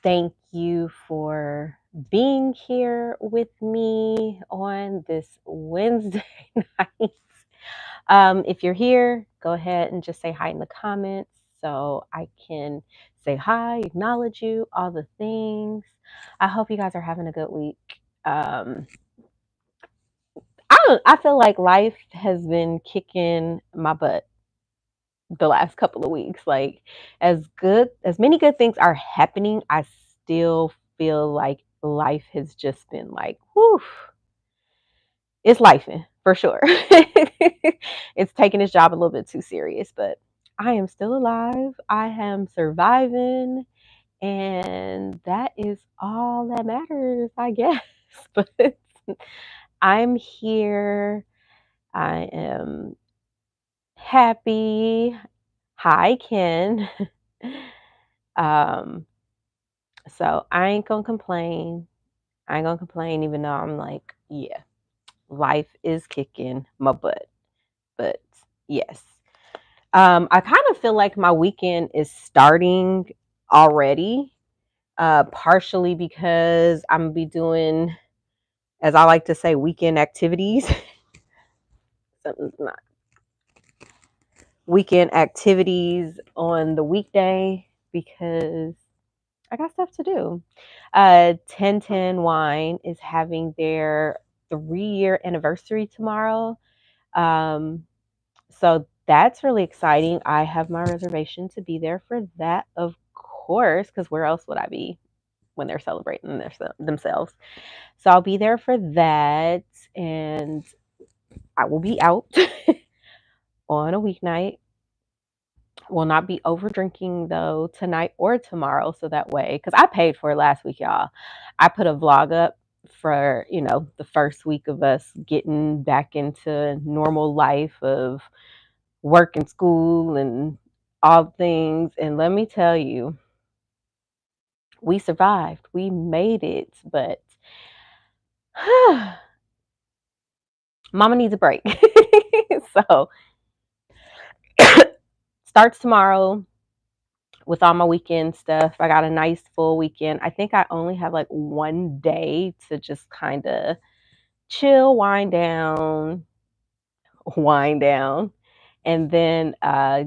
Thank you for being here with me on this Wednesday night. If you're here, go ahead and just say hi in the comments so I can say hi, acknowledge you, all the things. I hope you guys are having a good week. Um, I feel like life has been kicking my butt the last couple of weeks. Like as many good things are happening, I still feel like life has just been like, whew, it's lifing for sure. It's taking its job a little bit too serious, but I am still alive. I am surviving, and that is all that matters, I guess. But I'm here. I am happy. Hi, Ken. Um, so I ain't gonna complain. I ain't gonna complain, even though I'm like, yeah, life is kicking my butt. But yes. I kind of feel like my weekend is starting already. Partially because I'm gonna be doing, as I like to say, weekend activities. Something's not weekend activities on the weekday because I got stuff to do. 1010 Wine is having their 3-year anniversary tomorrow. Um, so that's really exciting. I have my reservation to be there for that, of course, because where else would I be when they're celebrating themselves? So I'll be there for that, and I will be out on a weeknight. Will not be over drinking though tonight or tomorrow. So that way, because I paid for it last week, y'all. I put a vlog up for, the first week of us getting back into normal life of work and school and all things. And let me tell you, we survived. We made it. But mama needs a break. So starts tomorrow with all my weekend stuff. I got a nice full weekend. I think I only have like one day to just kind of chill, wind down, and then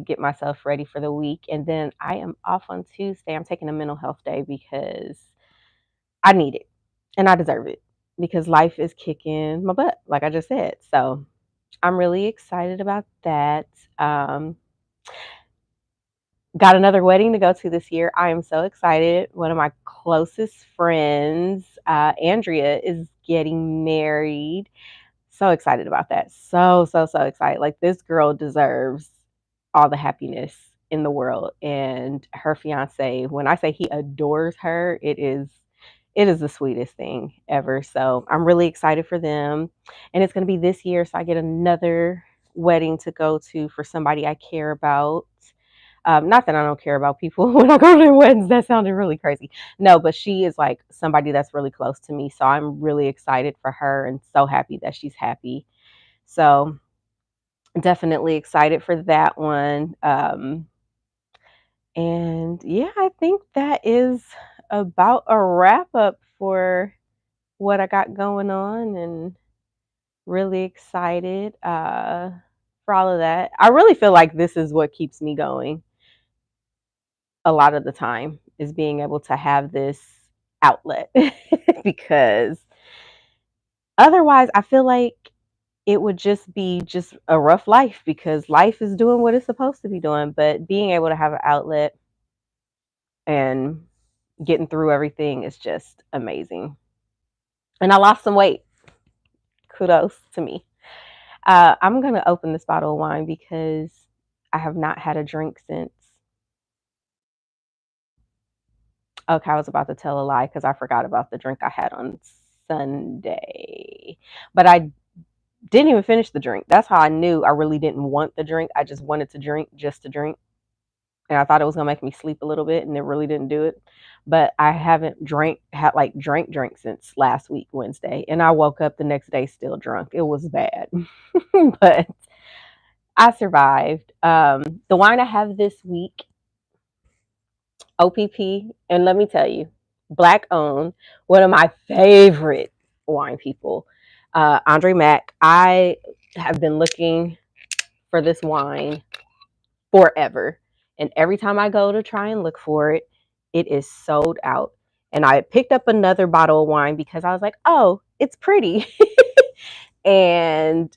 get myself ready for the week. And then I am off on Tuesday. I'm taking a mental health day because I need it and I deserve it because life is kicking my butt, like I just said. So I'm really excited about that. Got another wedding to go to this year. I am so excited. One of my closest friends, Andrea, is getting married. So excited about that. So, so, so excited. Like, this girl deserves all the happiness in the world. And her fiance, when I say he adores her, it is the sweetest thing ever. So I'm really excited for them. And it's going to be this year. So I get another wedding to go to for somebody I care about. Not that I don't care about people when I go to their weddings. That sounded really crazy. No, but she is like somebody that's really close to me. So I'm really excited for her and so happy that she's happy. So definitely excited for that one. And yeah, I think that is about a wrap up for what I got going on, and really excited for all of that. I really feel like this is what keeps me going a lot of the time, is being able to have this outlet because otherwise I feel like it would just be just a rough life because life is doing what it's supposed to be doing, but being able to have an outlet and getting through everything is just amazing. And I lost some weight. Kudos to me. I'm going to open this bottle of wine because I have not had a drink since. Okay, I was about to tell a lie because I forgot about the drink I had on Sunday. But I didn't even finish the drink. That's how I knew I really didn't want the drink. I just wanted to drink just to drink. And I thought it was gonna make me sleep a little bit, and it really didn't do it. But I haven't drank since last week, Wednesday. And I woke up the next day still drunk. It was bad. But I survived. The wine I have this week, OPP, and let me tell you, Black owned, one of my favorite wine people, Andre Mack. I have been looking for this wine forever. And every time I go to try and look for it, it is sold out. And I picked up another bottle of wine because I was like, oh, it's pretty. And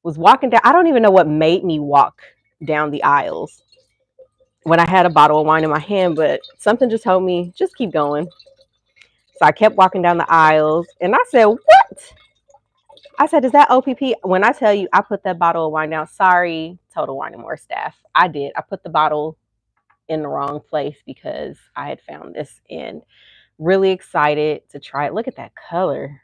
was walking down. I don't even know what made me walk down the aisles when I had a bottle of wine in my hand, but something just told me, just keep going. So I kept walking down the aisles and I said, what? I said, is that OPP? When I tell you I put that bottle of wine down, sorry, Total Wine and More staff. I did. I put the bottle in the wrong place because I had found this and really excited to try it. Look at that color.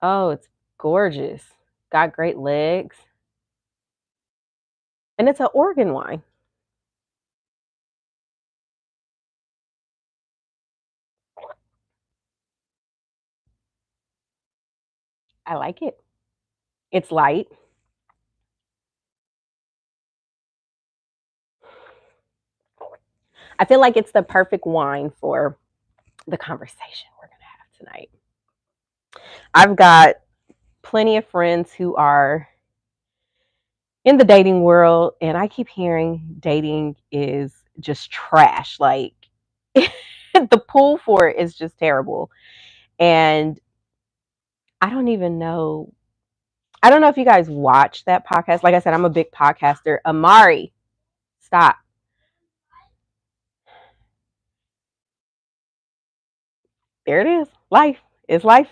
Oh, it's gorgeous. Got great legs. And it's an Oregon wine. I like it. It's light. I feel like it's the perfect wine for the conversation we're going to have tonight. I've got plenty of friends who are in the dating world, and I keep hearing dating is just trash. Like, the pool for it is just terrible. And I don't even know. I don't know if you guys watch that podcast. Like I said, I'm a big podcaster. Amari, stop. There it is. Life is life.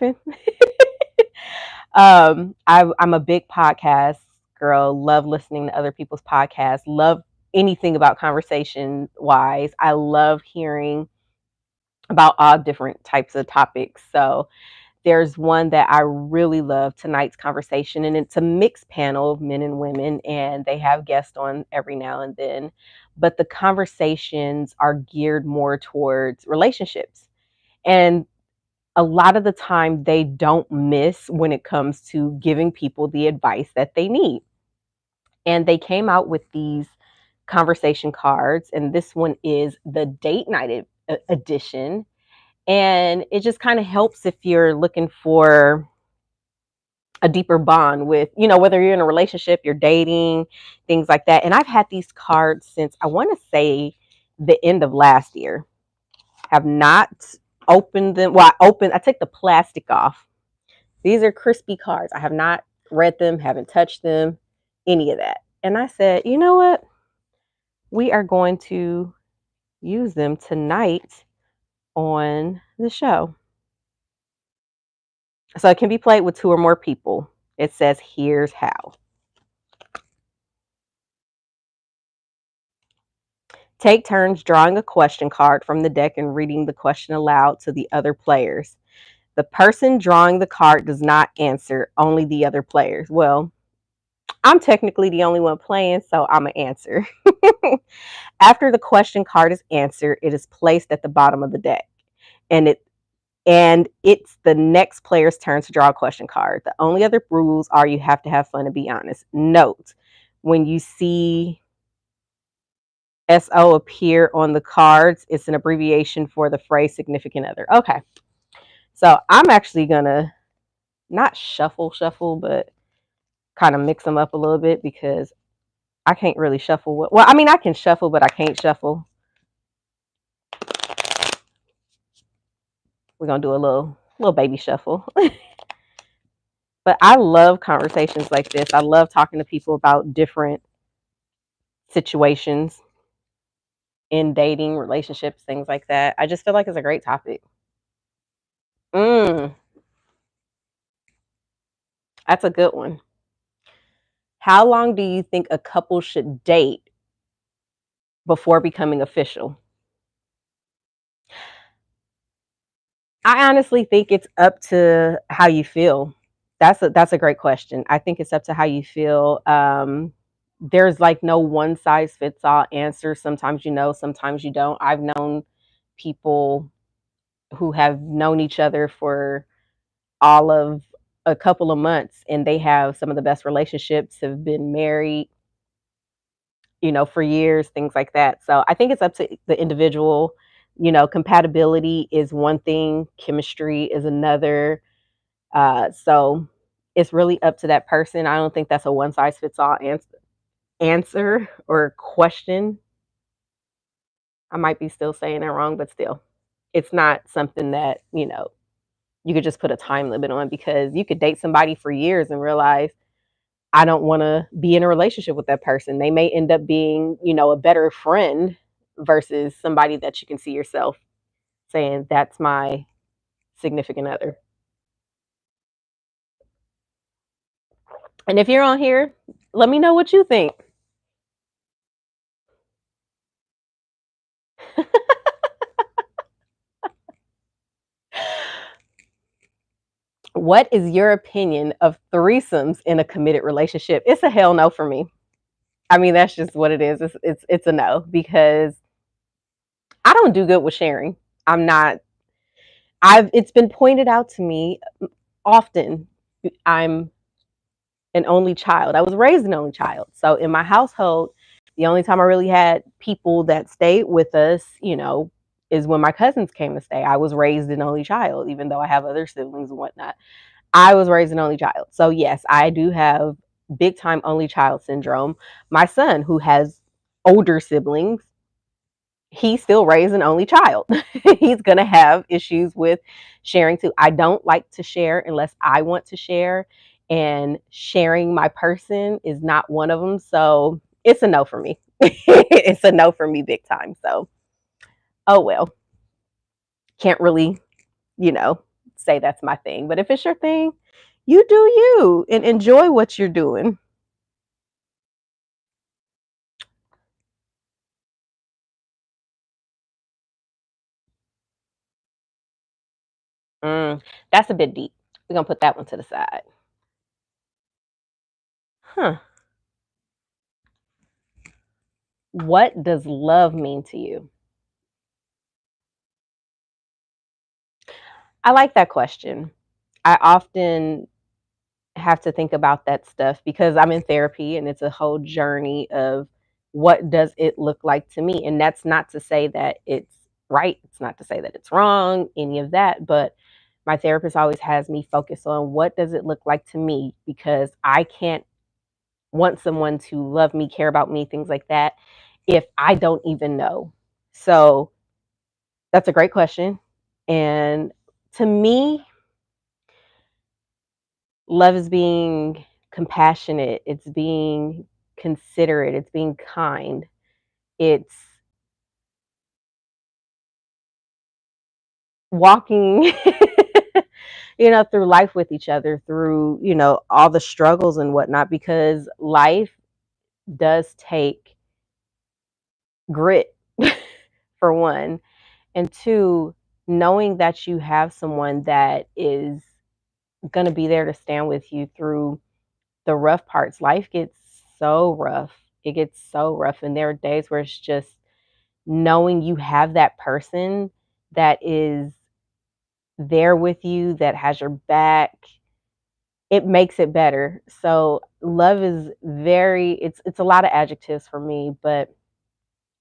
I'm a big podcast girl. Love listening to other people's podcasts. Love anything about conversation wise. I love hearing about all different types of topics. So there's one that I really love, tonight's conversation, and it's a mixed panel of men and women, and they have guests on every now and then. But the conversations are geared more towards relationships. And a lot of the time, they don't miss when it comes to giving people the advice that they need. And they came out with these conversation cards, and this one is the date night edition. And it just kind of helps if you're looking for a deeper bond with, whether you're in a relationship, you're dating, things like that. And I've had these cards since, I want to say, the end of last year. Have not opened them. Well, I took the plastic off. These are crispy cards. I have not read them, haven't touched them, any of that. And I said, you know what? We are going to use them tonight on the show. So it can be played with two or more people. It says, here's how. Take turns drawing a question card from the deck and reading the question aloud to the other players. The person drawing the card does not answer, only the other players. Well, I'm technically the only one playing, so I'm an answer. After the question card is answered, it is placed at the bottom of the deck. And it's the next player's turn to draw a question card. The only other rules are you have to have fun and be honest. Note, when you see SO appear on the cards, it's an abbreviation for the phrase significant other. Okay. So I'm actually going to not shuffle, but kind of mix them up a little bit because I can't really shuffle. Well, I mean, I can shuffle, but I can't shuffle. We're going to do a little baby shuffle. But I love conversations like this. I love talking to people about different situations in dating, relationships, things like that. I just feel like it's a great topic. That's a good one. How long do you think a couple should date before becoming official? I honestly think it's up to how you feel. That's a great question. I think it's up to how you feel. There's like no one size fits all answer. Sometimes you know, sometimes you don't. I've known people who have known each other for all of a couple of months and they have some of the best relationships, have been married, for years, things like that. So I think it's up to the individual. Compatibility is one thing, chemistry is another. So it's really up to that person. I don't think that's a one size fits all answer or question. I might be still saying it wrong, but still, it's not something that, you could just put a time limit on, because you could date somebody for years and realize, I don't want to be in a relationship with that person. They may end up being, a better friend versus somebody that you can see yourself saying, that's my significant other. And if you're on here, let me know what you think. What is your opinion of threesomes in a committed relationship? It's a hell no for me. I mean, that's just what it is. It's a no, because I don't do good with sharing. I'm not. I've It's been pointed out to me often. I'm an only child. I was raised an only child. So in my household, the only time I really had people that stayed with us, is when my cousins came to stay. I was raised an only child, even though I have other siblings and whatnot. I was raised an only child. So yes, I do have big time only child syndrome. My son, who has older siblings, he's still raised an only child. He's going to have issues with sharing too. I don't like to share unless I want to share, and sharing my person is not one of them. So it's a no for me. It's a no for me big time. So, oh well, can't really, you know, say that's my thing. But if it's your thing, you do you and enjoy what you're doing. Mm, that's a bit deep. We're going to put that one to the side. Huh. What does love mean to you? I like that question. I often have to think about that stuff because I'm in therapy, and it's a whole journey of what does it look like to me. And that's not to say that it's right. It's not to say that it's wrong, any of that. But my therapist always has me focus on what does it look like to me, because I can't want someone to love me, care about me, things like that, if I don't even know. So that's a great question. And to me, love is being compassionate, it's being considerate, it's being kind. It's walking through life with each other, through, all the struggles and whatnot, because life does take grit, for one, and two, knowing that you have someone that is going to be there to stand with you through the rough parts. Life gets so rough. It gets so rough. And there are days where it's just knowing you have that person that is there with you, that has your back, it makes it better. So love is it's a lot of adjectives for me, but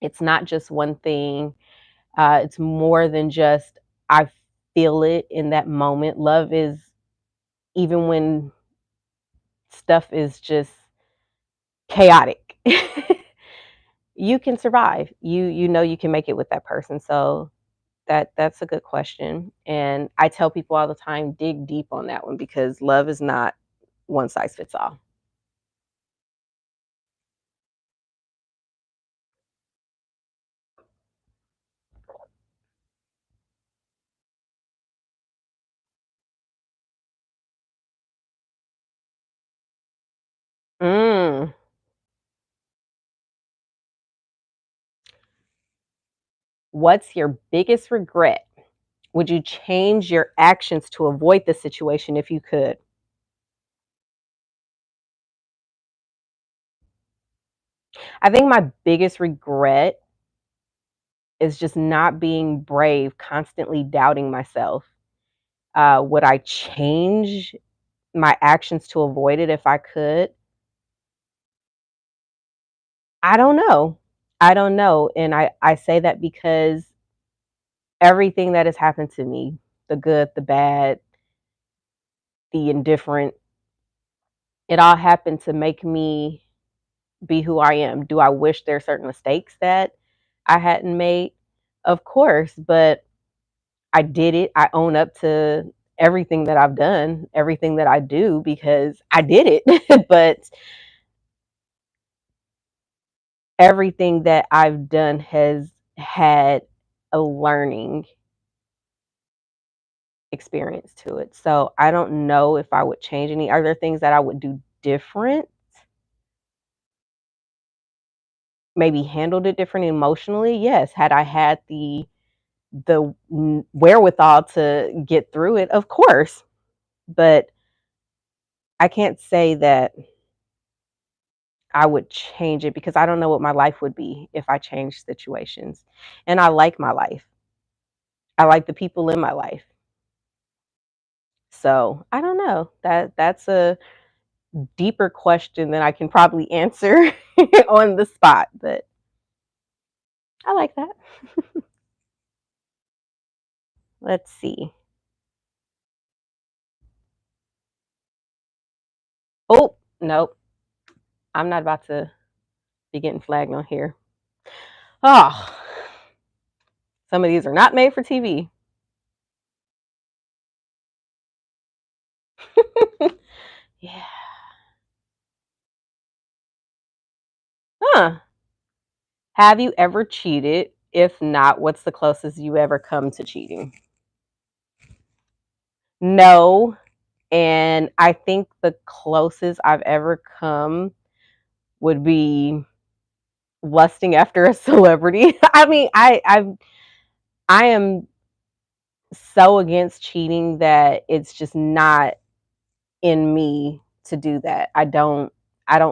it's not just one thing. It's more than just I feel it in that moment. Love is even when stuff is just chaotic. You can survive. You can make it with that person. So that's a good question. And I tell people all the time, dig deep on that one, because love is not one size fits all. Mm. What's your biggest regret? Would you change your actions to avoid the situation if you could? I think my biggest regret is just not being brave, constantly doubting myself. Would I change my actions to avoid it if I could? I don't know. I don't know. And I say that because everything that has happened to me, the good, the bad, the indifferent, it all happened to make me be who I am. Do I wish there are certain mistakes that I hadn't made? Of course, but I did it. I own up to everything that I've done, everything that I do because I did it. But everything that I've done has had a learning experience to it. So I don't know if I would change any. Are there things that I would do different? Maybe handled it different emotionally? Yes. Had I had the wherewithal to get through it, of course. But I can't say that I would change it because I don't know what my life would be if I changed situations. And I like my life. I like the people in my life. So I don't know. That's a deeper question than I can probably answer on the spot, but I like that. Let's see. Oh, nope. I'm not about to be getting flagged on here. Oh, some of these are not made for TV. Yeah. Huh. Have you ever cheated? If not, what's the closest you ever come to cheating? No. And I think the closest I've ever come would be lusting after a celebrity. I mean, I am so against cheating that it's just not in me to do that. I don't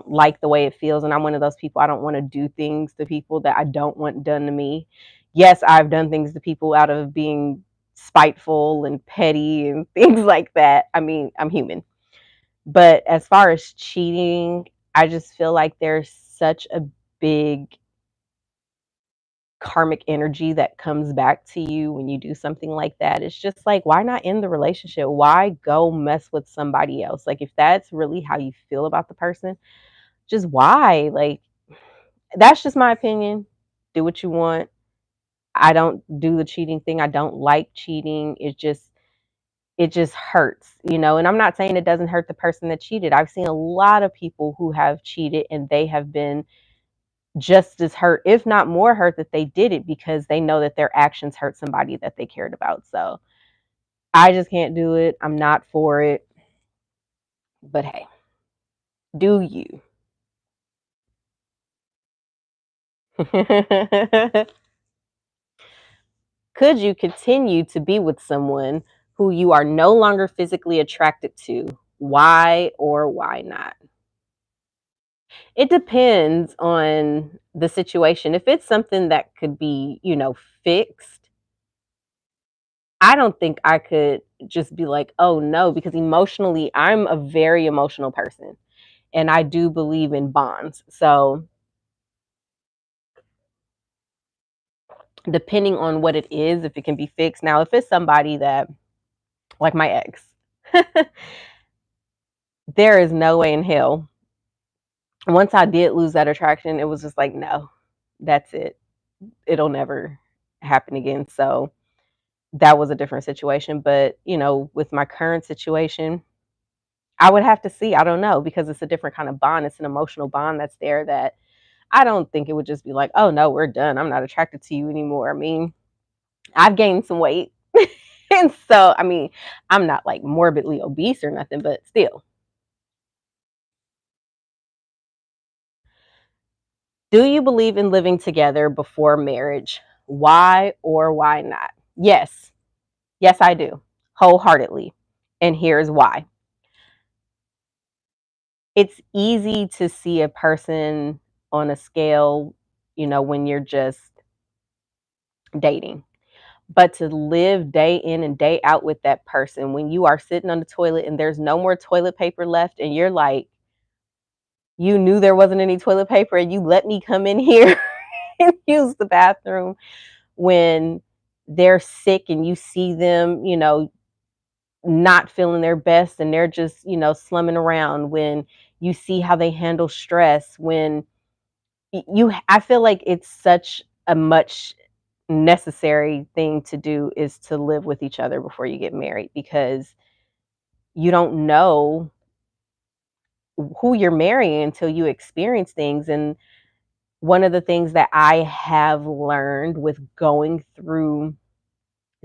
like the way it feels, and I'm one of those people. I don't want to do things to people that I don't want done to me. Yes, I've done things to people out of being spiteful and petty and things like that. I mean, I'm human. But as far as cheating, I just feel like there's such a big karmic energy that comes back to you when you do something like that. It's just like, why not end the relationship? Why go mess with somebody else? Like, if that's really how you feel about the person, just why? Like, that's just my opinion. Do what you want. I don't do the cheating thing. I don't like cheating. It just hurts, you know. And I'm not saying it doesn't hurt the person that cheated. I've seen a lot of people who have cheated and they have been just as hurt, if not more hurt, that they did it because they know that their actions hurt somebody that they cared about. So I just can't do it. I'm not for it. But hey, do you? Could you continue to be with someone who you are no longer physically attracted to? Why or why not? It depends on the situation. If it's something that could be, fixed, I don't think I could just be like, "Oh, no," because emotionally, I'm a very emotional person, and I do believe in bonds. So, depending on what it is, if it can be fixed. Now, if it's somebody that like my ex, there is no way in hell. Once I did lose that attraction, it was just like, "No, that's it. It'll never happen again." So, that was a different situation, but, with my current situation, I would have to see. I don't know because it's a different kind of bond. It's an emotional bond that's there that I don't think it would just be like, "Oh, no, we're done. I'm not attracted to you anymore." I mean, I've gained some weight. And so, I mean, I'm not like morbidly obese or nothing, but still. Do you believe in living together before marriage? Why or why not? Yes. Yes, I do. Wholeheartedly. And here's why. It's easy to see a person on a scale, when you're just dating. But to live day in and day out with that person, when you are sitting on the toilet and there's no more toilet paper left, and you're like, you knew there wasn't any toilet paper, and you let me come in here and use the bathroom when they're sick and you see them, not feeling their best and they're just, slumming around, when you see how they handle stress, when I feel like it's such a much necessary thing to do is to live with each other before you get married, because you don't know who you're marrying until you experience things. And one of the things that I have learned with going through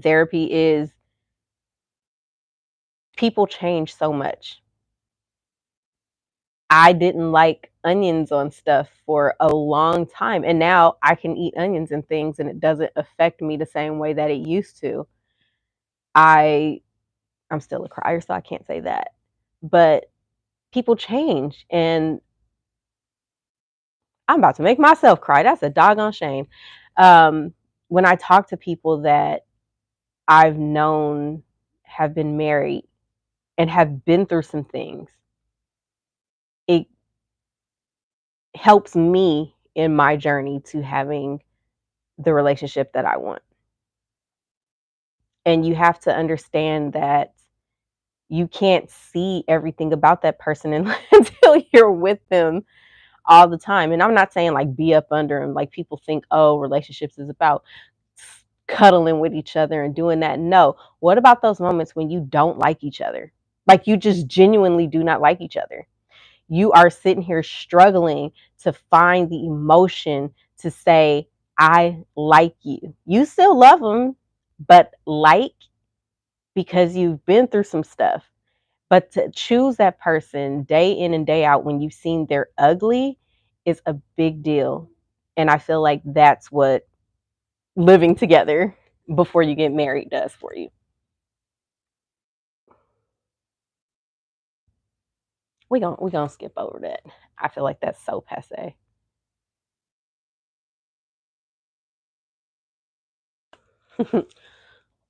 therapy is people change so much. I didn't like onions on stuff for a long time, and now I can eat onions and things and it doesn't affect me the same way that it used to. I I'm still a crier, so I can't say that. But people change, and I'm about to make myself cry. That's a doggone shame. Um, when I talk to people that I've known have been married and have been through some things, it helps me in my journey to having the relationship that I want. And you have to understand that you can't see everything about that person until you're with them all the time. And I'm not saying like be up under them, like people think, oh, relationships is about cuddling with each other and doing that. No. What about those moments when you don't like each other? Like you just genuinely do not like each other. You are sitting here struggling to find the emotion to say, I like you. You still love them, but like, because you've been through some stuff. But to choose that person day in and day out when you've seen they're ugly is a big deal. And I feel like that's what living together before you get married does for you. We gonna skip over that. I feel like that's so passe.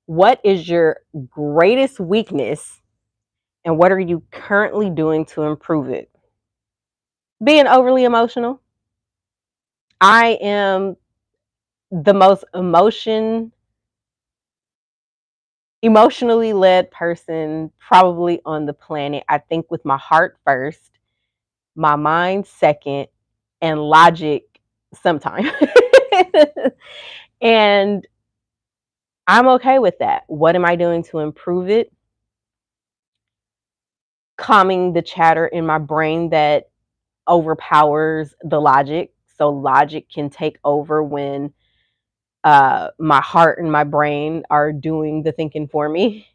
What is your greatest weakness and what are you currently doing to improve it? Being overly emotional. I am the most emotionally led person probably on the planet. I think with my heart first, my mind second, and logic sometime. And I'm okay with that. What am I doing to improve it? Calming the chatter in my brain that overpowers the logic. So logic can take over when my heart and my brain are doing the thinking for me.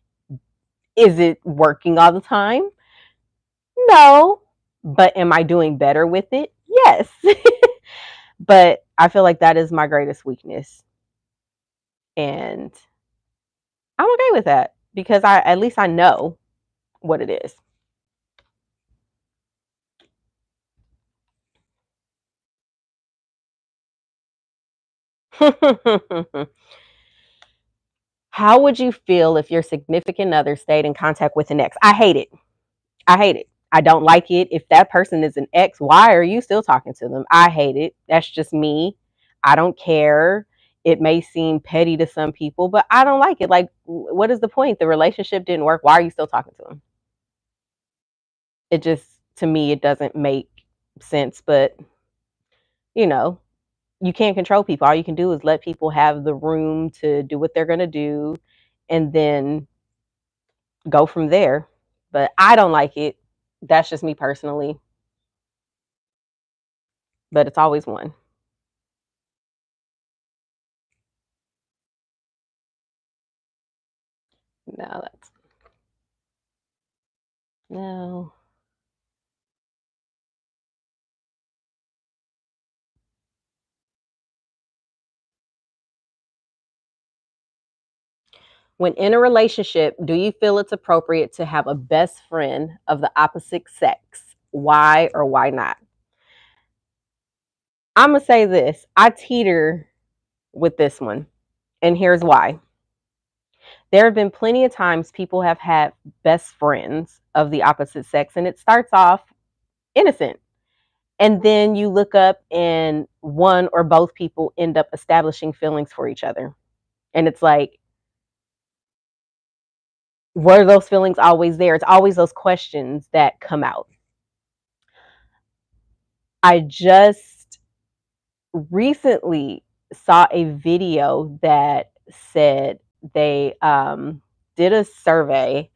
Is it working all the time? No. But am I doing better with it? Yes. But I feel like that is my greatest weakness. And I'm okay with that because I at least I know what it is. How would you feel if your significant other stayed in contact with an ex? I hate it. I hate it. I don't like it. If that person is an ex, why are you still talking to them? I hate it. That's just me. I don't care. It may seem petty to some people, but I don't like it. Like, what is the point? The relationship didn't work. Why are you still talking to them? It just, to me, it doesn't make sense. But, you know, you can't control people. All you can do is let people have the room to do what they're going to do and then go from there. But I don't like it. That's just me personally. But it's always one. No, that's no. When in a relationship, do you feel it's appropriate to have a best friend of the opposite sex? Why or why not? I'm going to say this. I teeter with this one. And here's why. There have been plenty of times people have had best friends of the opposite sex, and it starts off innocent. And then you look up, and one or both people end up establishing feelings for each other. And it's like, were those feelings always there? It's always those questions that come out. I just recently saw a video that said they did a survey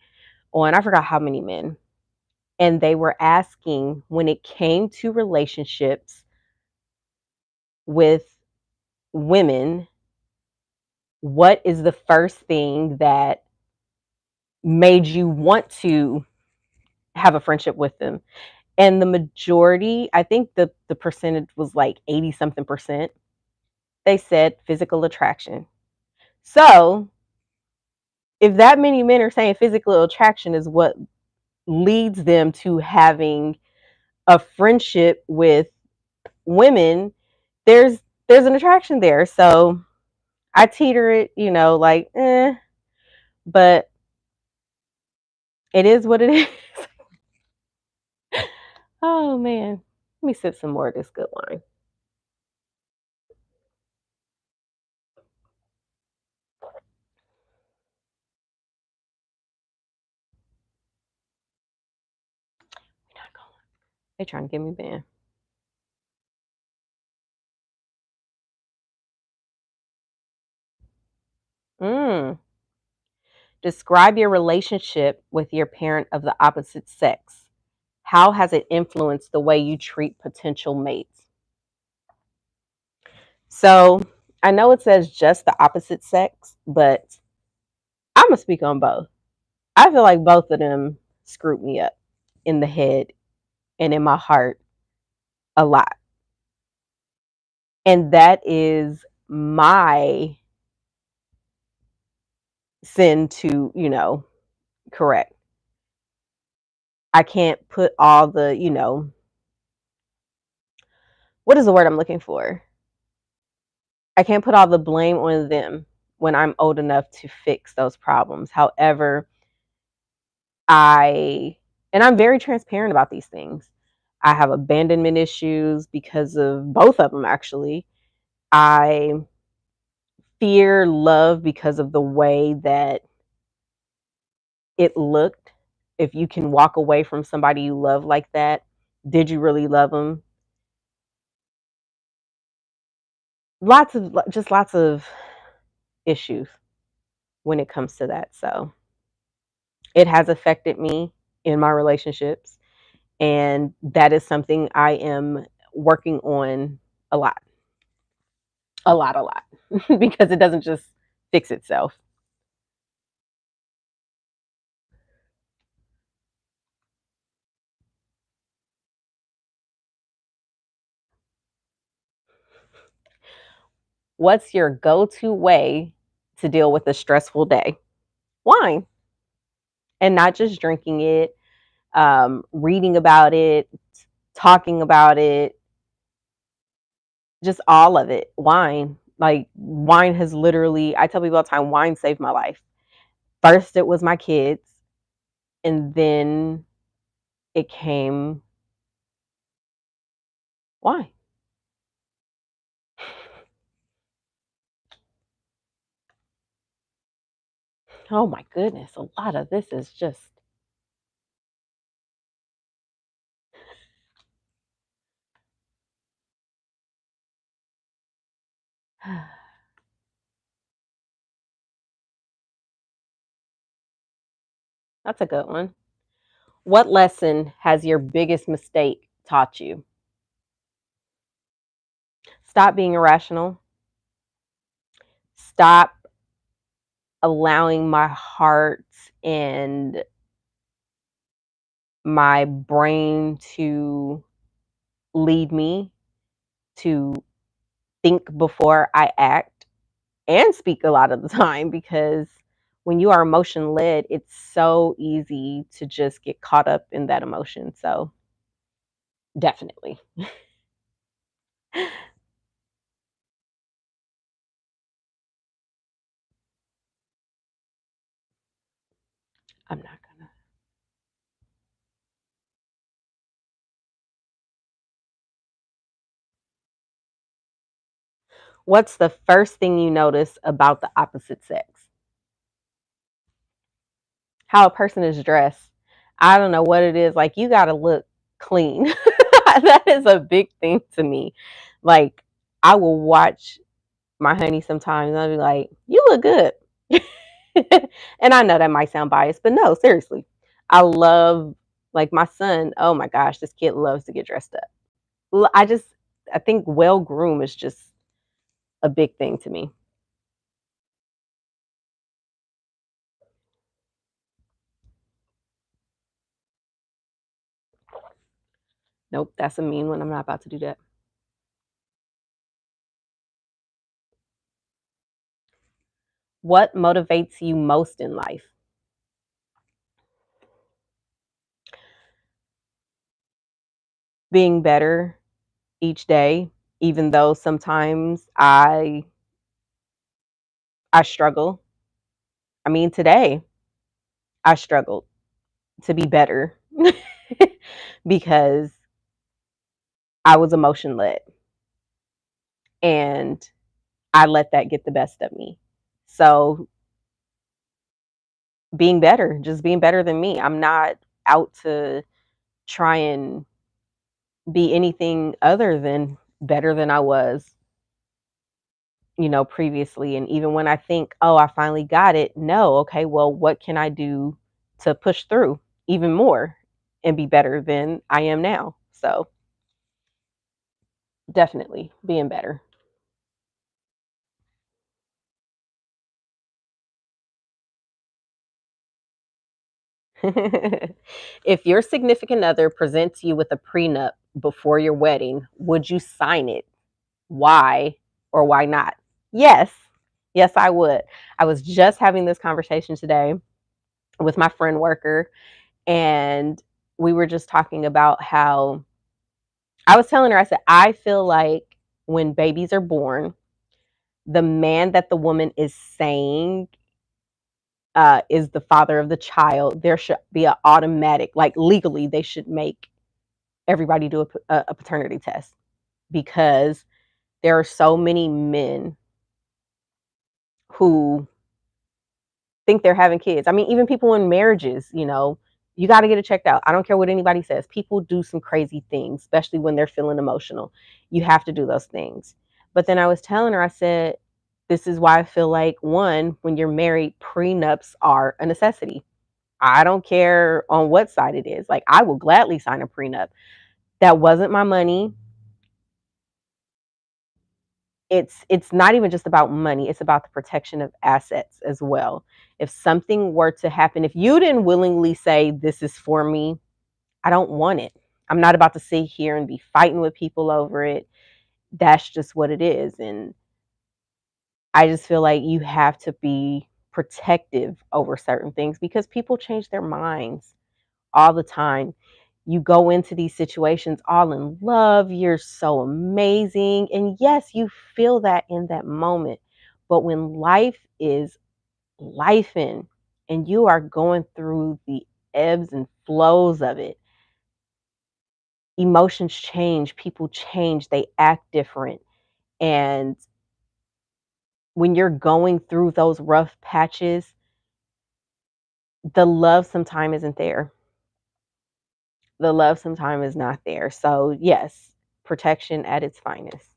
on, I forgot how many men, and they were asking, when it came to relationships with women, what is the first thing that made you want to have a friendship with them? And the majority, I think the percentage was like 80 something percent, they said physical attraction. So if that many men are saying physical attraction is what leads them to having a friendship with women, there's an attraction there. So I teeter it, like, but it is what it is. Oh man. Let me sip some more of this good wine. They trying to get me banned. Mm. Describe your relationship with your parent of the opposite sex. How has it influenced the way you treat potential mates? So I know it says just the opposite sex, but I'm gonna speak on both. I feel like both of them screwed me up in the head and in my heart a lot. And that is my sin to, correct. I can't put all the, what is the word I'm looking for? I can't put all the blame on them when I'm old enough to fix those problems. However, and I'm very transparent about these things. I have abandonment issues because of both of them, actually. I fear love because of the way that it looked. If you can walk away from somebody you love like that, did you really love them? Lots of issues when it comes to that. So it has affected me in my relationships, and that is something I am working on a lot, a lot, because it doesn't just fix itself. What's your go-to way to deal with a stressful day? Wine. And not just drinking it, reading about it, talking about it, just all of it. Wine. Like, wine has literally, I tell people all the time, wine saved my life. First, it was my kids, and then it came wine. Oh my goodness, a lot of this is just that's a good one. What lesson has your biggest mistake taught you? Stop being irrational. Stop allowing my heart and my brain to lead me, to think before I act and speak a lot of the time, because when you are emotion led, it's so easy to just get caught up in that emotion. So definitely. I'm not gonna. What's the first thing you notice about the opposite sex? How a person is dressed. I don't know what it is. Like, you got to look clean. That is a big thing to me. Like, I will watch my honey sometimes and I'll be like, you look good. And I know that might sound biased, but no, seriously. I love, like, my son. Oh my gosh, this kid loves to get dressed up. I think well groomed is just a big thing to me. Nope, that's a mean one. I'm not about to do that. What motivates you most in life? Being better each day, even though sometimes I struggle. I mean, today I struggled to be better because I was emotion led and I let that get the best of me. So being better, just being better than me. I'm not out to try and be anything other than better than I was, previously. And even when I think, oh, I finally got it, no, okay, well, what can I do to push through even more and be better than I am now? So definitely being better. If your significant other presents you with a prenup before your wedding, would you sign it? Why or why not? Yes. Yes, I would. I was just having this conversation today with my friend worker, and we were just talking about how I was telling her, I said, I feel like when babies are born, the man that the woman is saying is the father of the child, there should be an automatic, like legally, they should make everybody do a paternity test because there are so many men who think they're having kids. I mean, even people in marriages, you got to get it checked out. I don't care what anybody says. People do some crazy things, especially when they're feeling emotional. You have to do those things. But then I was telling her, I said, this is why I feel like, one, when you're married, prenups are a necessity. I don't care on what side it is. Like, I will gladly sign a prenup. That wasn't my money. It's not even just about money, it's about the protection of assets as well. If something were to happen, if you didn't willingly say this is for me, I don't want it. I'm not about to sit here and be fighting with people over it. That's just what it is. And I just feel like you have to be protective over certain things because people change their minds all the time. You go into these situations all in love, you're so amazing. And yes, you feel that in that moment. But when life is lifing and you are going through the ebbs and flows of it, emotions change, people change, they act different. And when you're going through those rough patches, the love sometimes isn't there. The love sometimes is not there. So, yes, protection at its finest.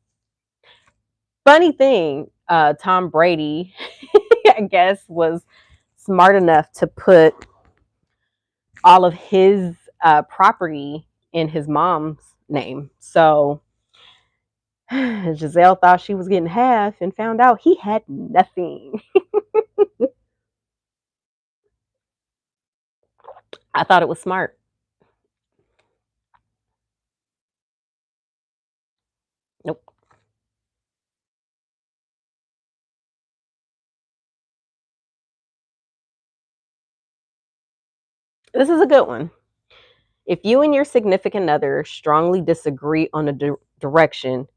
Funny thing, Tom Brady, I guess, was smart enough to put all of his property in his mom's name. So Giselle thought she was getting half and found out he had nothing. I thought it was smart. Nope. This is a good one. If you and your significant other strongly disagree on a direction,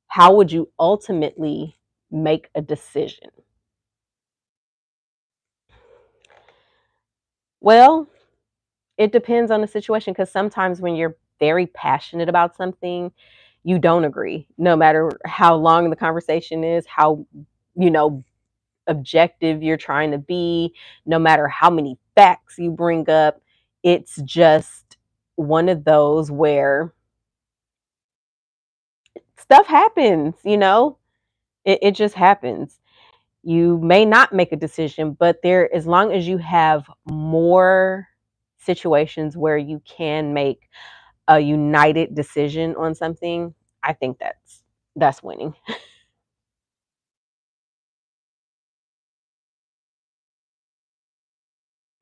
how would you ultimately make a decision? Well, it depends on the situation because sometimes when you're very passionate about something, you don't agree, no matter how long the conversation is, how, you know, objective you're trying to be, no matter how many facts you bring up. It's just one of those where stuff happens, you know? It just happens. You may not make a decision, but there, as long as you have more situations where you can make a united decision on something, I think that's winning.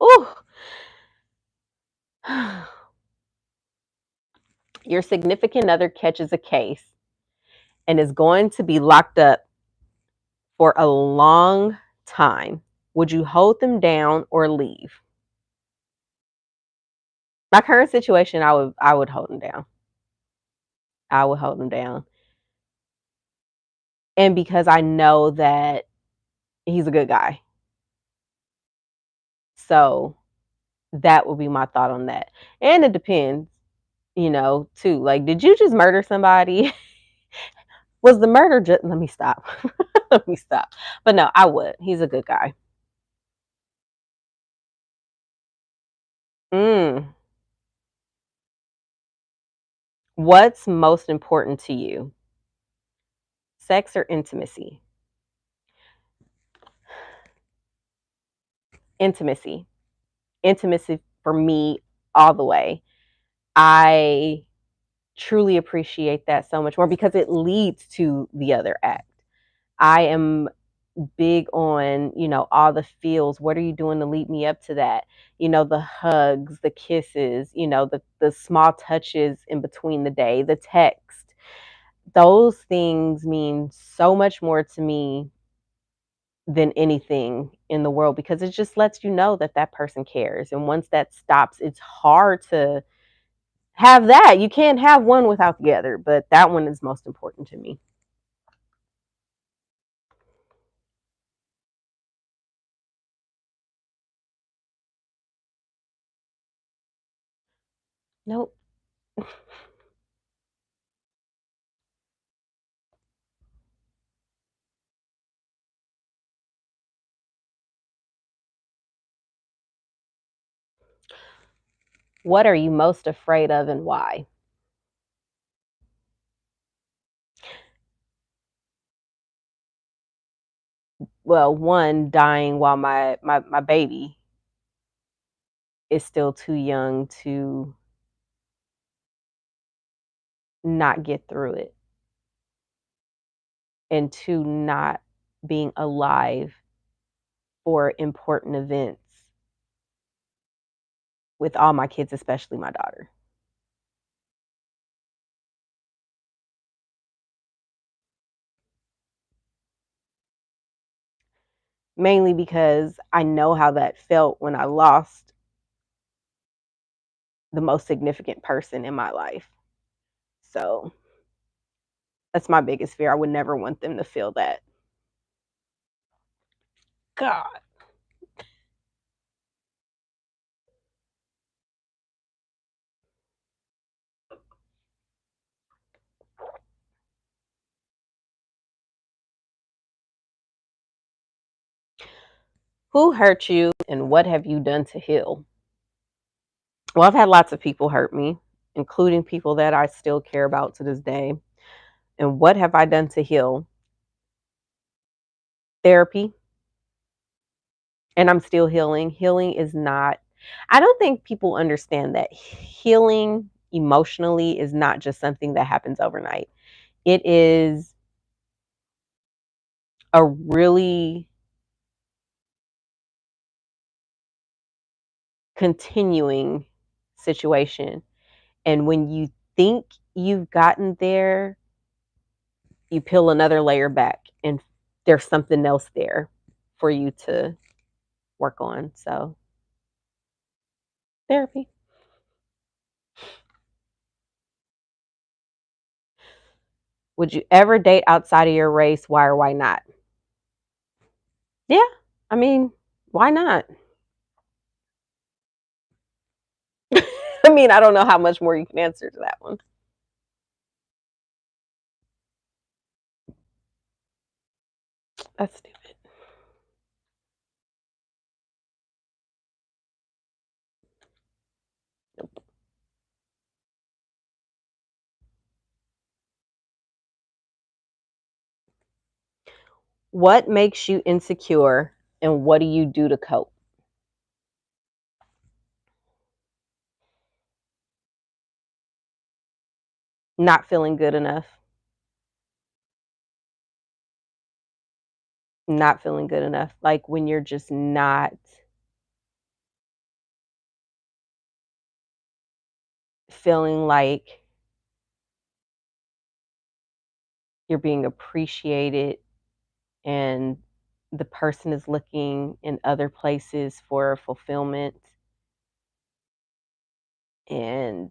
Ooh. Your significant other catches a case and is going to be locked up for a long time. Would you hold them down or leave? My current situation, I would hold them down. I would hold them down. And because I know that he's a good guy. So that would be my thought on that. And it depends, too. Like, did you just murder somebody? Was the murder just, let me stop. Let me stop. But no, I would. He's a good guy. Mm. What's most important to you? Sex or intimacy? Intimacy. Intimacy for me all the way. I truly appreciate that so much more because it leads to the other act. I am big on, all the feels. What are you doing to lead me up to that? The hugs, the kisses, the small touches in between the day, the text. Those things mean so much more to me than anything in the world because it just lets you know that that person cares. And once that stops, it's hard to have that. You can't have one without the other, but that one is most important to me. Nope. What are you most afraid of and why? Well, one, dying while my baby is still too young to not get through it, and two, not being alive for important events with all my kids, especially my daughter. Mainly because I know how that felt when I lost the most significant person in my life. So that's my biggest fear. I would never want them to feel that. God. Who hurt you and what have you done to heal? Well, I've had lots of people hurt me, including people that I still care about to this day. And what have I done to heal? Therapy. And I'm still healing. Healing is not, I don't think people understand that healing emotionally is not just something that happens overnight. It is a really continuing situation. And when you think you've gotten there, you peel another layer back and there's something else there for you to work on. So, therapy. Would you ever date outside of your race? Why or why not? Yeah, I mean, why not? I mean, I don't know how much more you can answer to that one. That's stupid. Nope. What makes you insecure and what do you do to cope? Not feeling good enough. Not feeling good enough. Like when you're just not feeling like you're being appreciated and the person is looking in other places for fulfillment and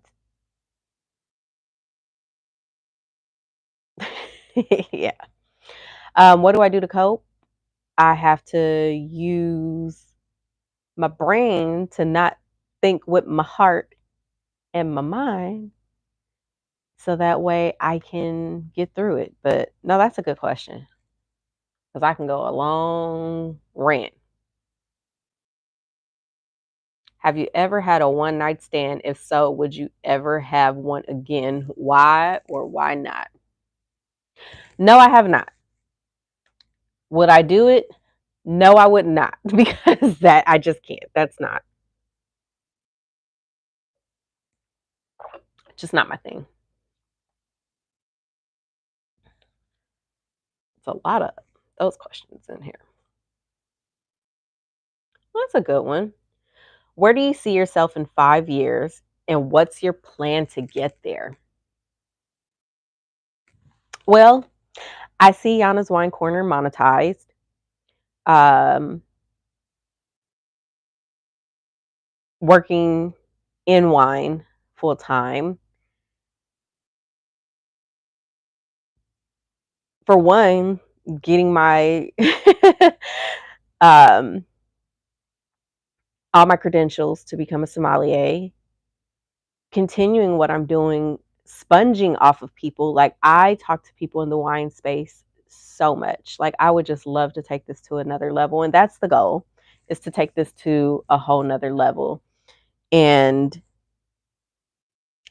yeah. What do I do to cope? I have to use my brain to not think with my heart and my mind so that way I can get through it. But no, that's a good question because I can go a long rant. Have you ever had a one night stand? If so, would you ever have one again? Why or why not? No, I have not. Would I do it? No, I would not because that I just can't. That's not just not my thing. It's a lot of those questions in here. Well, that's a good one. Where do you see yourself in 5 years and what's your plan to get there? Well, I see Yana's Wine Corner monetized. Um, Working in wine full time. For one, getting my um, all my credentials to become a sommelier, continuing what I'm doing, sponging off of people. Like I talk to people in the wine space so much. Like I would just love to take this to another level. And that's the goal is to take this to a whole nother level. And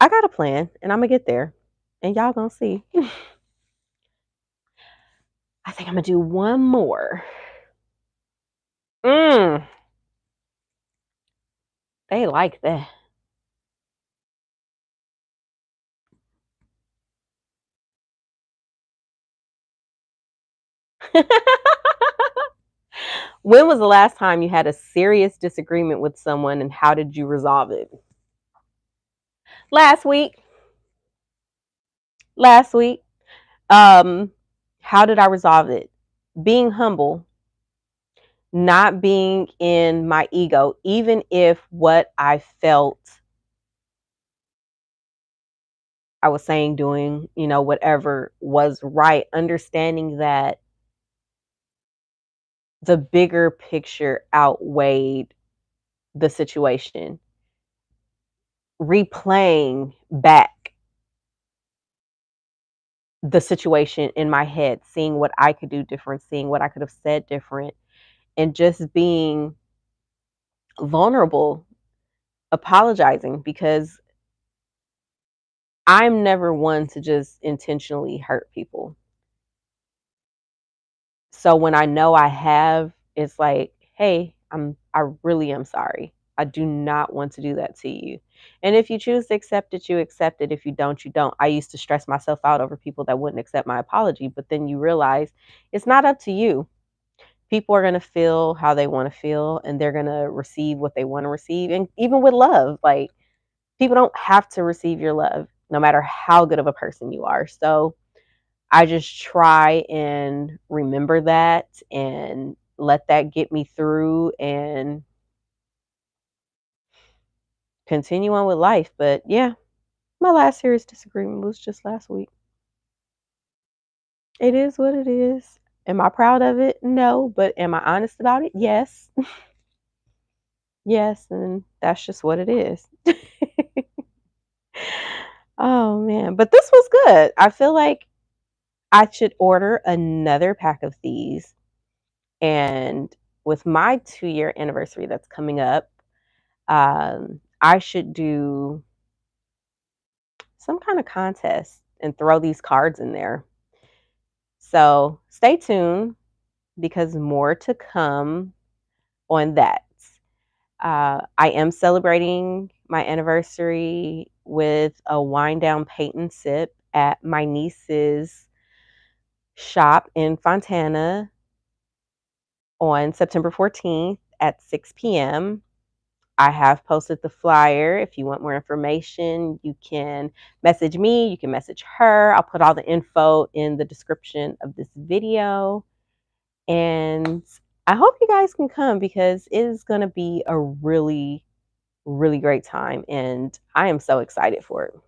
I got a plan and I'm gonna get there. And y'all gonna see. I think I'm gonna do one more. Mm, they like that. When was the last time you had a serious disagreement with someone and how did you resolve it? Last week. Last week. Um, how did I resolve it? Being humble, not being in my ego, even if what I felt I was saying, doing, whatever was right, understanding that the bigger picture outweighed the situation, replaying back the situation in my head, seeing what I could do different, seeing what I could have said different, and just being vulnerable, apologizing because I'm never one to just intentionally hurt people. So when I know I have, it's like, hey, I really am sorry. I do not want to do that to you. And if you choose to accept it, you accept it. If you don't, you don't. I used to stress myself out over people that wouldn't accept my apology, but then you realize it's not up to you. People are going to feel how they want to feel and they're going to receive what they want to receive. And even with love, like people don't have to receive your love no matter how good of a person you are. So I just try and remember that and let that get me through and continue on with life. But yeah, my last serious disagreement was just last week. It is what it is. Am I proud of it? No. But am I honest about it? Yes. Yes. And that's just what it is. Oh, man. But this was good. I feel like I should order another pack of these And with my 2-year anniversary that's coming up, I should do some kind of contest and throw these cards in there. So stay tuned because more to come on that. I am celebrating my anniversary with a wind down paint and sip at my niece's shop in Fontana on September 14th at 6 p.m. I have posted the flyer. If you want more information, you can message me, you can message her. I'll put all the info in the description of this video. And I hope you guys can come because it is going to be a really, really great time. And I am so excited for it.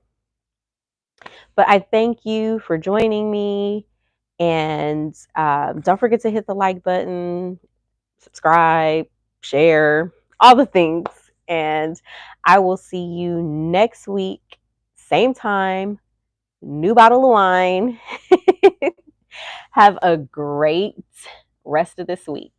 But I thank you for joining me. And don't forget to hit the like button, subscribe, share, all the things. And I will see you next week, same time, new bottle of wine. Have a great rest of this week.